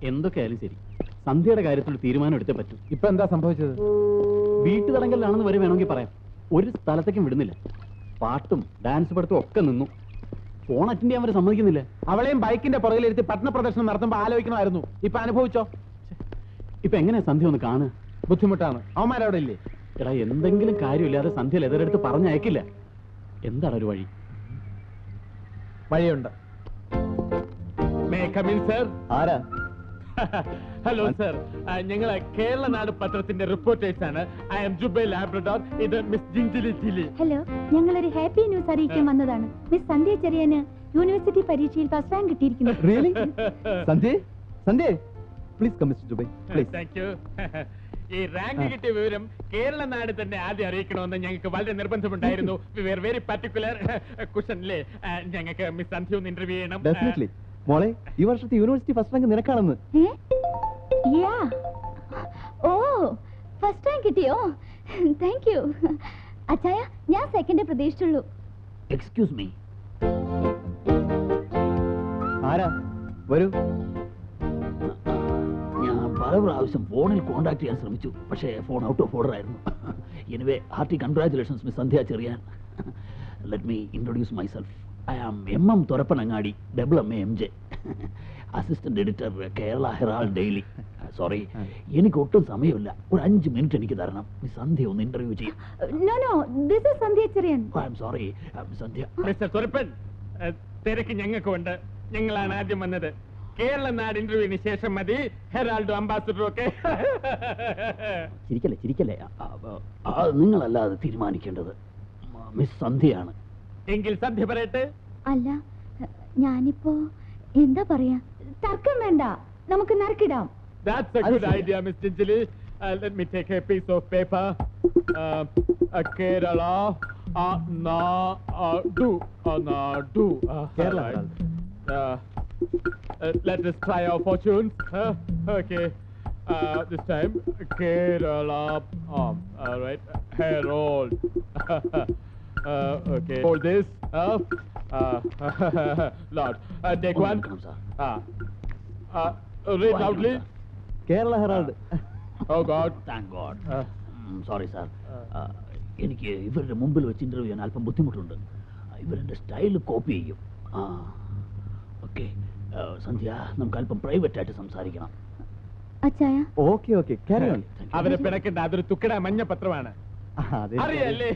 എന്തൊക്കെയായാലും ശരി, സന്ധ്യയുടെ കാര്യത്തിൽ തീരുമാനം എടുത്തേ പറ്റൂ. ഇപ്പൊ എന്താ സംഭവിച്ചത്? വീട്ടു തടങ്കലിലാണെന്ന് വരെ വേണമെങ്കിൽ പറയാം. ഒരു സ്ഥലത്തേക്കും വിടുന്നില്ല. പാട്ടും ഡാൻസ് പഠിത്തവും ഒക്കെ നിന്നു. ഫോൺ അറ്റൻഡ് ചെയ്യാൻ വരെ സമ്മതിക്കുന്നില്ല. അവളെയും ബൈക്കിന്റെ പുറകിലിരുത്തി പട്ടണ പ്രദർശനം നടത്തുമ്പോ ആലോചിക്കണമായിരുന്നു. ഇപ്പൊ അനുഭവിച്ചോ? ഇപ്പൊ എങ്ങനെയാ സന്ധ്യ ഒന്ന് കാണുക? ബുദ്ധിമുട്ടാണ്. അവന്മാരവിടെ ഇല്ലേ? എടാ, എന്തെങ്കിലും കാര്യമില്ലാതെ സന്ധ്യ ലെതറെടുത്ത് പറഞ്ഞയക്കില്ല. എന്താണ് ഒരു വഴി? വഴിയുണ്ട്. ആരാ? ഹലോ സർ, ഞങ്ങൾ കേരള നാട് പത്രത്തിന്റെ റിപ്പോർട്ടേഴ്സ് ആണ്. I am Jubail Labrador. ഇത് മിസ് ജിഞ്ചിലി ജിലി. ഹലോ, ഞങ്ങളൊരു ഹാപ്പി ന്യൂസ് അറിയിക്കാൻ വന്നതാണ്. മിസ് സന്ധ്യ ചെറിയാന് യൂണിവേഴ്സിറ്റി പരീക്ഷയിൽ ഫസ്റ്റ് റാങ്ക് കിട്ടിയിരിക്കുന്നു. Really? Sandhya, Sandhya, please come mister Jubail, please. Thank you. ഈ റാങ്ക് കിട്ടിയ വിവരം കേരള നാട് തന്നെ ആദ്യം അറിയിക്കണമെന്ന് ഞങ്ങൾക്ക് വളരെ നിർബന്ധമുണ്ടായിരുന്നു. We ver very particular. കുഷനിലെ ഞങ്ങൾക്ക് മിസ് സന്ധ്യ ഒന്ന് ഇന്റർവ്യൂ ചെയ്യണം. ഡെഫിനറ്റ്ലി. മോളെ, ഈ വർഷത്തെ യൂണിവേഴ്സിറ്റി ഫസ്റ്റ് റാങ്ക് നിനക്കാണെന്ന്. ഓ, ഫസ്റ്റ് റാങ്ക് കിട്ടിയോ? Thank you. അച്ചായ, ഞാൻ സെക്കൻഡ് പ്രതീക്ഷിച്ചുള്ളൂ. Excuse me. ആരാ? വരൂ. ഞാൻ പല പ്രാവശ്യം ഫോണിൽ കോൺടാക്ട് ചെയ്യാൻ ശ്രമിച്ചു, പക്ഷേ ഫോൺ ഔട്ട് ഓഫ് ഓർഡർ ആയിരുന്നു. Anyway, hearty congratulations miss Sandhya Cherian. Let me introduce myself. I am MM Thorapanangadi, double MA MJ, assistant editor, Kerala Herald Daily. Sorry, എനിക്ക് ഒട്ടും സമയമില്ല. ഒരു 5 മിനിറ്റ് എനിക്ക് തരണം. മിസ് സന്ധ്യ ഒന്ന് ഇന്റർവ്യൂ ചെയ്യും. No, this is Sandhya Cheriyan. I am sorry, Sandhya. Mister Thorappan, തിരക്ക് ഞങ്ങൾക്കുണ്ട്. ഞങ്ങളാണ് ആദ്യം വന്നത്. കേരള നാട് ഇന്റർവ്യൂവിന് ശേഷം മതി ഹെറാൾഡോ അംബാസിഡറും ഒക്കെ. ചിരിക്കല്ലേ. നിങ്ങളല്ല അത് തീരുമാനിക്കേണ്ടത്. മിസ് സന്ധ്യയാണ്. എങ്കിൽ സന്ധ്യ പറയട്ടെ. അല്ല, ഞാനിപ്പോ എന്താ പറയാ? തർക്കം വേണ്ട, നമുക്ക് നറുക്കിടാം. That's a good idea, Miss Jinjili. Let me take a piece of paper. Kerala Nadu. Kerala. Let us try our fortunes. Okay. This time Kerala. All right. Herald. Okay. Hold this. Lord. Take one. Read loudly. Kerala Herald. Oh God. Thank God. Sorry, sir. എനിക്ക് ഇവരുടെ മുമ്പിൽ വെച്ച് interview ചെയ്യാൻ അല്പം ബുദ്ധിമുട്ടുണ്ട്. ഇവരുടെ style copy ചെയ്യും. Okay Sandhya, നമുക്ക് അല്പം പ്രൈവറ്റ് ആയിട്ട് സംസാരിക്കണം. അച്ചായ. Okay, carry on. അവരെ പിണക്കണ്ട, അതൊരു തുക്കട മഞ്ഞ പത്രമാണ്. അറിയല്ലേ?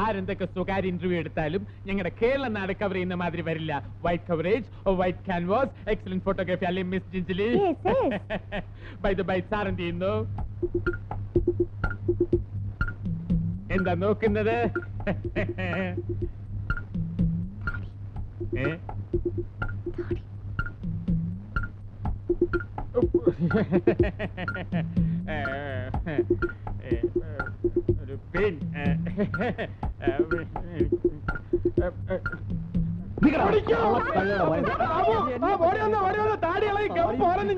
ആരെന്തൊക്കെ സ്വകാര്യ ഇന്റർവ്യൂ എടുത്താലും ഞങ്ങളുടെ കേരള നാട് കവർ ചെയ്യുന്ന മാതിരി വരില്ല. White coverage, white canvas, excellent photography അല്ലേ miss Jinchili? By the by, sir എന്ത് ചെയ്യുന്നു? എന്താ നോക്കുന്നത്? ഒരു പെയിൻ.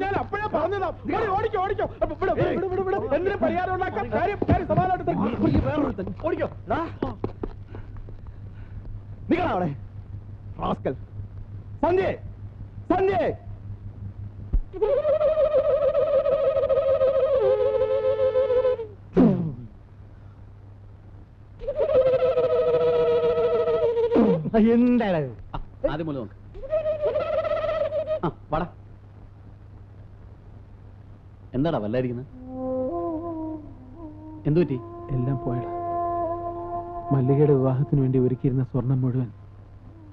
ഞാൻ അപ്പോഴേ പറഞ്ഞതാ. ഓടിക്കോ. എന്തിനു പരിഹാരം ഉണ്ടാക്കാം? കാര്യം സമാധാനത്തിൽ ഓടിക്കോ. നിങ്ങളവിടെ സന്ധ്യ. എന്താണ് ആദ്യം പോലെ നോക്ക്. വാടാ. എന്താടാ വല്ലായിരിക്കുന്നത്? എന്തു പറ്റി? എല്ലാം പോയടാ. മല്ലികയുടെ വിവാഹത്തിന് വേണ്ടി ഒരുക്കിയിരുന്ന സ്വർണം മുഴുവൻ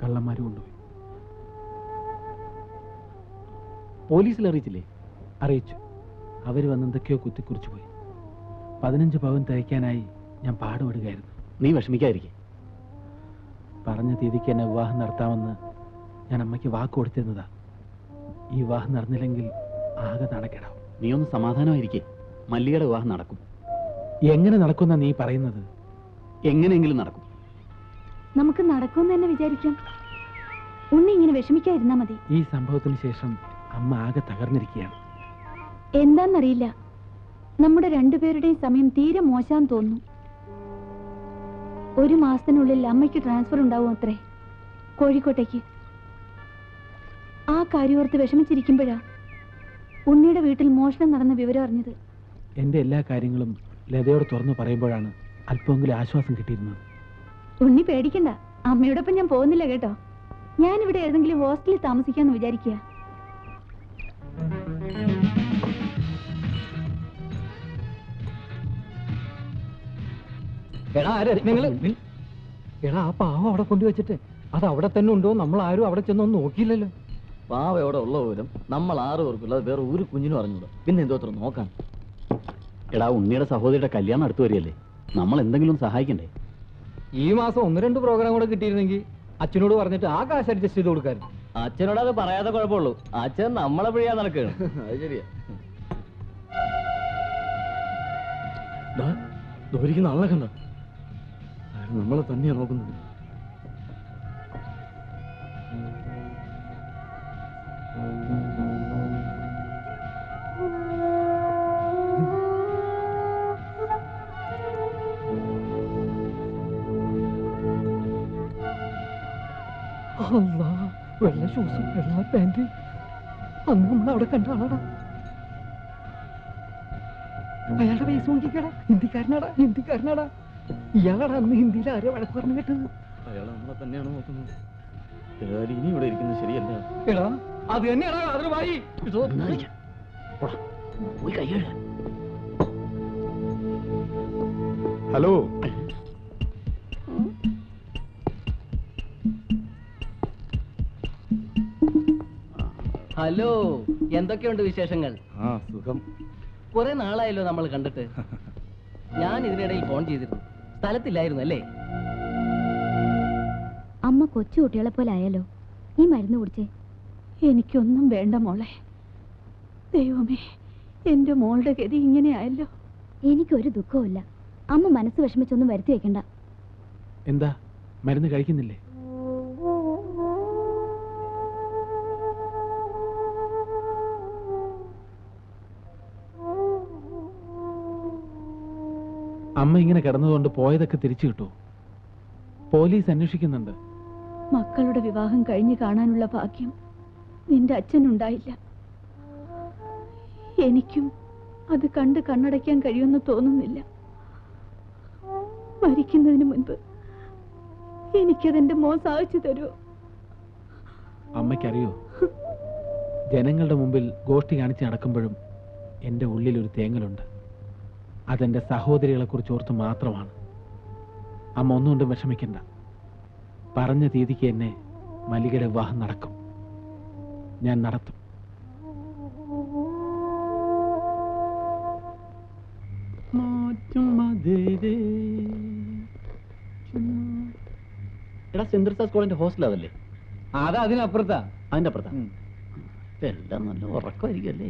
കള്ളന്മാര് കൊണ്ടുപോയി. പോലീസിൽ അറിയിച്ചില്ലേ? അറിയിച്ചു. അവര് വന്ന് എന്തൊക്കെയോ കുത്തിക്കുറിച്ചു പോയി. 15 പവൻ തയ്ക്കാനായി ഞാൻ പാടുപെടുകയായിരുന്നു. നീ വിഷമിക്കാതിരിക്കെ. പറഞ്ഞ തീയതിക്ക് എന്നെ വിവാഹം നടത്താമെന്ന് ഞാൻ അമ്മയ്ക്ക് വാക്ക് കൊടുത്തിരുന്നതാ. ഈ വിവാഹം നടന്നില്ലെങ്കിൽ ആകെ നടക്കേടാവും. നീ ഒന്ന് സമാധാനമായിരിക്കെ. മല്ലികയുടെ വിവാഹം നടക്കും. എങ്ങനെ നടക്കുന്ന നീ പറയുന്നത്? എങ്ങനെയെങ്കിലും നടക്കും. നമുക്ക് നടക്കുമെന്ന് തന്നെ വിചാരിക്കാം. ഉണ്ണി ഇങ്ങനെ വിഷമിക്കാതിരുന്നാ മതി. ഈ സംഭവത്തിന് ശേഷം അമ്മ ആകെ തകർന്നിരിക്കുകയാണ്. എന്താന്നറിയില്ല, നമ്മുടെ രണ്ടുപേരുടെയും സമയം തീരെ മോശാന്ന് തോന്നുന്നു. 1 മാസത്തിനുള്ളിൽ അമ്മയ്ക്ക് ട്രാൻസ്ഫർ ഉണ്ടാവും അത്രേ, കോഴിക്കോട്ടേക്ക്. ആ ആ കാര്യോർത്ത് വിഷമിച്ചിരിക്കുമ്പോഴാ ഉണ്ണിയുടെ വീട്ടിൽ മോഷണം നടന്ന വിവരം അറിഞ്ഞത്. എൻ്റെ എല്ലാ കാര്യങ്ങളും ലതയോട് തുറന്നു പറയുമ്പോഴാണ് അല്പമെങ്കിലും ആശ്വാസം കിട്ടിയിരുന്നത്. ഉണ്ണി പേടിക്കണ്ട, അമ്മയോടൊപ്പം ഞാൻ പോകുന്നില്ല കേട്ടോ. ഞാനിവിടെ ഏതെങ്കിലും ഹോസ്റ്റലിൽ താമസിക്കാന്ന് വിചാരിക്കുക. എടാ എടാ ആ പാവം അവിടെ കൊണ്ടുവച്ചിട്ട് അത് അവിടെ തന്നെ ഉണ്ടോ? നമ്മൾ ആരും അവിടെ ചെന്നൊന്നും നോക്കിയില്ലല്ലോ. പാവ എവിടെ ഉള്ള വിവരം നമ്മൾ ആരും ഓർക്കില്ല, അത് വേറെ ഒരു കുഞ്ഞിനും അറിഞ്ഞൂടാ. പിന്നെ എന്തോ അത്ര നോക്കാൻ. എടാ, ഉണ്ണിയുടെ സഹോദരിയുടെ കല്യാണം അടുത്ത് വരികയല്ലേ, നമ്മൾ എന്തെങ്കിലും സഹായിക്കണ്ടേ? ഈ മാസം 1-2 പ്രോഗ്രാം കൂടെ കിട്ടിയിരുന്നെങ്കിൽ അച്ഛനോട് പറഞ്ഞിട്ട് ആ കാശ് അഡ്ജസ്റ്റ് ചെയ്ത് കൊടുക്കാറ്. അച്ഛനോട് അത് പറയാതെ കുഴപ്പമുള്ളൂ, അച്ഛൻ നമ്മളെ പിഴിയാൻ നടക്കുകയാണ്. അത് ശരിയാ. ദോരിക്കുന്ന ആളെ കണ്ട, നമ്മളെ തന്നെയാ നോക്കുന്നത്. വെള്ള ഷൂസും വെള്ള പാന്റ് അന്ന് നമ്മൾ അവിടെ കണ്ട ആളാടാ. അയാളുടെ പൈസ നോക്കിക്കടാ, ഹിന്ദിക്കാരനാടാ. ഇയാളാടാ അന്ന് ഹിന്ദിയിൽ ആരോ വഴക്ക് പറഞ്ഞു കേട്ടത്. അയാൾ നമ്മളെ തന്നെയാണ് നോക്കുന്നത്. ഇനി ഇവിടെ ഇരിക്കുന്നത് ശരിയല്ല. എടാ അത് തന്നെയാണോ അതൊരു വായി. പോയി കൈ കഴുകാൻ. ഹലോ, ഹലോ, എന്തൊക്കെയുണ്ട് വിശേഷങ്ങൾ? സുഖം. കുറെ നാളായല്ലോ നമ്മൾ കണ്ടിട്ട്. ഞാൻ ഇതിനിടയിൽ ഫോൺ ചെയ്തിരുന്നു, സ്ഥലത്തില്ലായിരുന്നു അല്ലേ? അമ്മ കൊച്ചു കുട്ടികളെ പോലെ ആയാലോ. ഈ മരുന്ന് കുടിച്ചേ. എനിക്കൊന്നും വേണ്ട മോളെ. ദൈവമേ, എന്റെ മോളുടെ ഗതി ഇങ്ങനെയായല്ലോ. എനിക്കൊരു ദുഃഖവുമില്ല. അമ്മ മനസ്സ് വിഷമിച്ചൊന്നും വരുത്തി വെക്കണ്ട. എന്താ, മരുന്ന് കഴിക്കുന്നില്ലേ? അമ്മ ഇങ്ങനെ കിടന്നതുകൊണ്ട് പോയതൊക്കെ തിരിച്ചു കിട്ടുമോ? പോലീസ് അന്വേഷിക്കുന്നുണ്ട്. മക്കളുടെ വിവാഹം കഴിഞ്ഞ് കാണാനുള്ള ഭാഗ്യം നിന്റെ അച്ഛനുണ്ടായില്ല. എനിക്കും അത് കണ്ട് കണ്ണടയ്ക്കാൻ കഴിയുമെന്ന് തോന്നുന്നില്ല. മരിക്കുന്നതിന് മുൻപ് എനിക്കതെന്റെ മോൻ സാധിച്ചു തരുമോ? അമ്മയ്ക്കറിയോ, ജനങ്ങളുടെ മുമ്പിൽ ഗോഷ്ടി കാണിച്ച് നടക്കുമ്പോഴും എൻ്റെ ഉള്ളിലൊരു തേങ്ങലുണ്ട്. അതെൻ്റെ സഹോദരികളെക്കുറിച്ച് ഓർത്ത് മാത്രമാണ്. അമ്മ ഒന്നുകൊണ്ടും വിഷമിക്കണ്ട. പറഞ്ഞ തീയതിക്ക് എന്നെ മല്ലികയുടെ വിവാഹം നടക്കും. ഞാൻ നടത്തും. എടാ, സെന്റ് തെരേസാസ് കോളേജിന്റെ ഹോസ്റ്റൽ അതല്ലേ? അത് അതിനപ്പുറത്താ. അതിന്റെ അപ്പുറത്താ. എല്ലാം നല്ല ഉറക്കമായിരിക്കും അല്ലേ?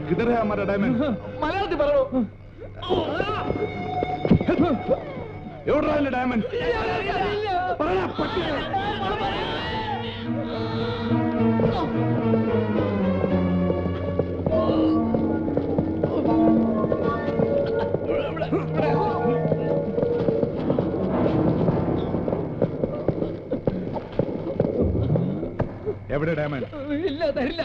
किधर है हमारा डायमंड? മലയാളത്തിൽ പറയൂ. എവിടെയാണ് ഡയമണ്ട്? എവിടെ ഡയമണ്ട്? ഇല്ല, തരില്ല.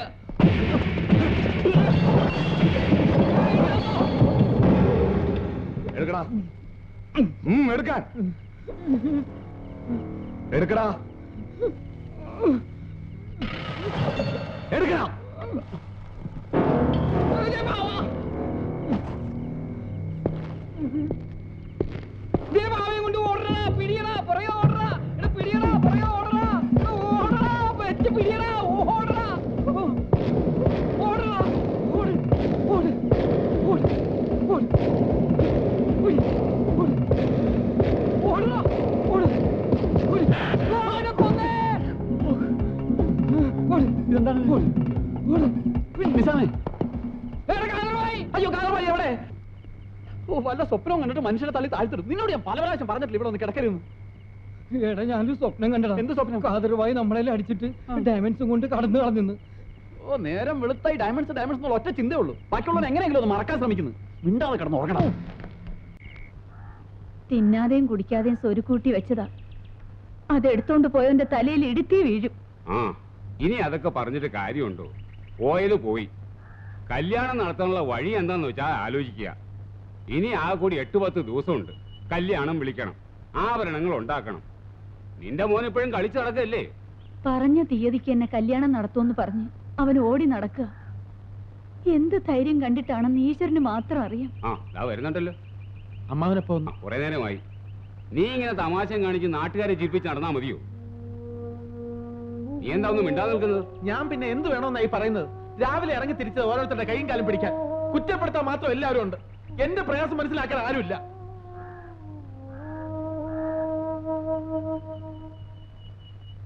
എടുക്കടാ. എടുക്കാൻ എടുക്കടാ. എടുക്കടാ. കൊണ്ട് ഓടണ, പിടിയടാ, പുറകെ ഓടണ, പിടിയടാ, പുറകെ ഓടണ, ഓടണ, വെച്ച് പിടിയടാ, ഓടണ, ഓടണ, ഓട്, ഓട്, ഓട്, ഓട്, ഓടണ, ഓട്, ഓട്, അവനെ കൊന്നേ. ഓട്, ഇതെന്താണ്? ഓട്, ഓട്, നിസാമേ, അയ്യോ കാലമായി എവിടെ? ഓ, വല്ല സ്വപ്നവും കണ്ടിട്ട് മനുഷ്യനെ തള്ളി താഴ്ത്തിടും. നിന്നോട് ഞാൻ പല പ്രാവശ്യം പറഞ്ഞിട്ടില്ല ഇവിടെ ഒന്ന് കിടക്കരുന്ന്. എടാ ഞാനൊരു സ്വപ്നം കണ്ടടാ. എന്ത് സ്വപ്നം? കാതറുമായി നമ്മളെല്ലാം അടിച്ചിട്ട് ഡയമണ്ട്സും കൊണ്ട് കടന്നു കളഞ്ഞു. ഓ, നേരം വെളുത്തായി ഡയമണ്ട്സ് ഡയമണ്ട്സ് എന്നുള്ള ഒറ്റ ചിന്തേ ഉള്ളൂ. ബാക്കിയുള്ളവർ എങ്ങനെയെങ്കിലും ഒന്ന് മറക്കാൻ ശ്രമിക്കുന്നു. മിണ്ടാതെ കിടന്ന് ഉറങ്ങണം. തിന്നാതെയും കുടിക്കാതെയും സ്വരുക്കൂട്ടി വെച്ചതാ. അതെടുത്തോണ്ട് പോയവന്റെ തലയിൽ ഇടുത്തി വീഴും. ആ, ഇനി അതൊക്കെ പറഞ്ഞിട്ട് കാര്യമുണ്ടോ? പോയത് പോയി. കല്യാണം നടത്താനുള്ള വഴി എന്താന്ന് വെച്ചാൽ ആലോചിക്കുക. ഇനി ആ കൂടി 8-10 ദിവസമുണ്ട്. കല്യാണം വിളിക്കണം, ആഭരണങ്ങൾ ഉണ്ടാക്കണം. നിന്റെ മോൻ ഇപ്പോഴും കളിച്ചു നടക്കല്ലേ? പറഞ്ഞ തീയതിക്ക് എന്നെ കല്യാണം നടത്തുമെന്ന് പറഞ്ഞ് അവൻ ഓടി നടക്കുക. എന്ത് ധൈര്യം കണ്ടിട്ടാണെന്ന് ഈശ്വരന് മാത്രം അറിയാം. ആ, ദാ വരുന്നുണ്ടല്ലോ. അമ്മാവനെപ്പോ കുറെ നേരമായി. നീ ഇങ്ങനെ തമാശം കാണിച്ച് നാട്ടുകാരെ ചിരിപ്പിച്ച് നടന്നാ മതിയോ? നീ എന്താ ഒന്നും മിണ്ടാതെ നിൽക്കുന്നത്? ഞാൻ പിന്നെ എന്ത് വേണമെന്നായി പറയുന്നത്? രാവിലെ ഇറങ്ങി തിരിച്ചത് ഓരോരുത്തരുടെ കൈയും കാലും പിടിക്കാൻ. കുറ്റപ്പെടുത്താൻ മാത്രം എല്ലാവരും ഉണ്ട്. എന്റെ പ്രയാസം മനസ്സിലാക്കാൻ ആരുമില്ല.